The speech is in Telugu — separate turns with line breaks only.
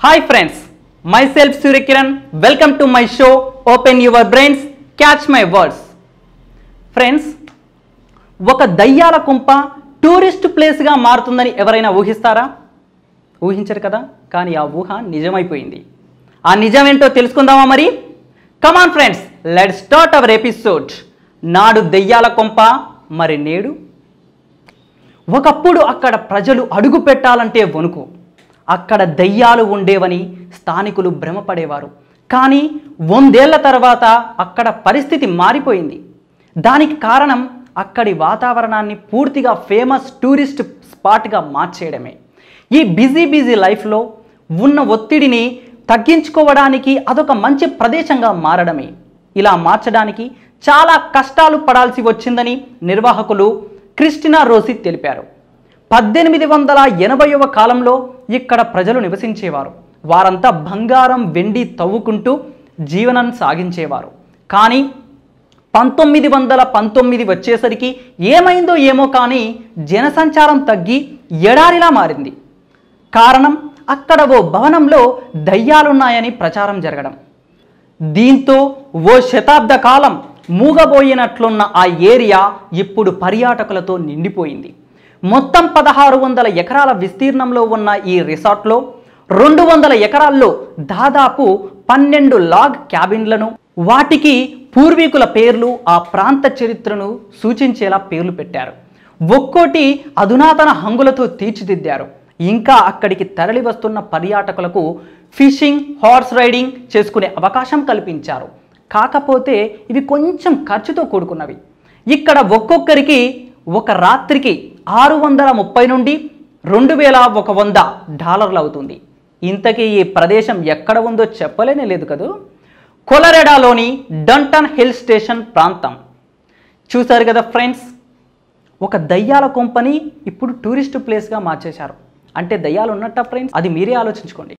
Hi friends, myself Surya Kiran. Welcome to my show. Open your brains, catch my words. Friends, ఒక దయ్యాల కుంప టూరిస్ట్ ప్లేస్గా మారుతుందని ఎవరైనా ఊహిస్తారా? ఊహించరు కదా, కానీ ఆ ఊహ నిజమైపోయింది. ఆ నిజమేంటో తెలుసుకుందామా మరి? Come on friends, let's start our episode. నాడు దయ్యాల కుంప, మరి నేడు? ఒకప్పుడు అక్కడ ప్రజలు అడుగు పెట్టాలంటే వణుకు. అక్కడ దయ్యాలు ఉండేవని స్థానికులు భ్రమపడేవారు. కానీ 100 ఏళ్ల తర్వాత అక్కడ పరిస్థితి మారిపోయింది. దానికి కారణం అక్కడి వాతావరణాన్ని పూర్తిగా ఫేమస్ టూరిస్ట్ స్పాట్గా మార్చేయడమే. ఈ బిజీ లైఫ్లో ఉన్న ఒత్తిడిని తగ్గించుకోవడానికి అదొక మంచి ప్రదేశంగా మారడమే. ఇలా మార్చడానికి చాలా కష్టాలు పడాల్సి వచ్చిందని నిర్వాహకులు క్రిస్టినా రోసి తెలిపారు. 1880వ కాలంలో ఇక్కడ ప్రజలు నివసించేవారు. వారంతా బంగారం, వెండి తవ్వుకుంటూ జీవనం సాగించేవారు. కానీ 1919 వచ్చేసరికి ఏమైందో ఏమో కానీ జనసంచారం తగ్గి ఎడారిలా మారింది. కారణం అక్కడ ఓ భవనంలో దయ్యాలున్నాయని ప్రచారం జరగడం. దీంతో ఓ శతాబ్ద కాలం మూగబోయినట్లున్న ఆ ఏరియా ఇప్పుడు పర్యాటకులతో నిండిపోయింది. మొత్తం 1600 ఎకరాల విస్తీర్ణంలో ఉన్న ఈ రిసార్ట్లో 200 ఎకరాల్లో దాదాపు 12 లాగ్ క్యాబిన్లను, వాటికి పూర్వీకుల పేర్లు, ఆ ప్రాంత చరిత్రను సూచించేలా పేర్లు పెట్టారు. ఒక్కోటి అధునాతన హంగులతో తీర్చిదిద్దారు. ఇంకా అక్కడికి తరలి వస్తున్న పర్యాటకులకు ఫిషింగ్, హార్స్ రైడింగ్ చేసుకునే అవకాశం కల్పించారు. కాకపోతే ఇవి కొంచెం ఖర్చుతో కూడుకున్నవి. ఇక్కడ ఒక్కొక్కరికి ఒక రాత్రికి 630 నుండి 2100 డాలర్లు అవుతుంది. ఇంతకీ ఈ ప్రదేశం ఎక్కడ ఉందో చెప్పలేనే లేదు కదూ. కొలరెడాలోని డంటన్ హిల్ స్టేషన్ ప్రాంతం. చూశారు కదా ఫ్రెండ్స్, ఒక దయ్యాల కొంపని ఇప్పుడు టూరిస్ట్ ప్లేస్గా మార్చేశారు. అంటే దయ్యాలు ఉన్నట్టా ఫ్రెండ్స్? అది మీరే ఆలోచించుకోండి.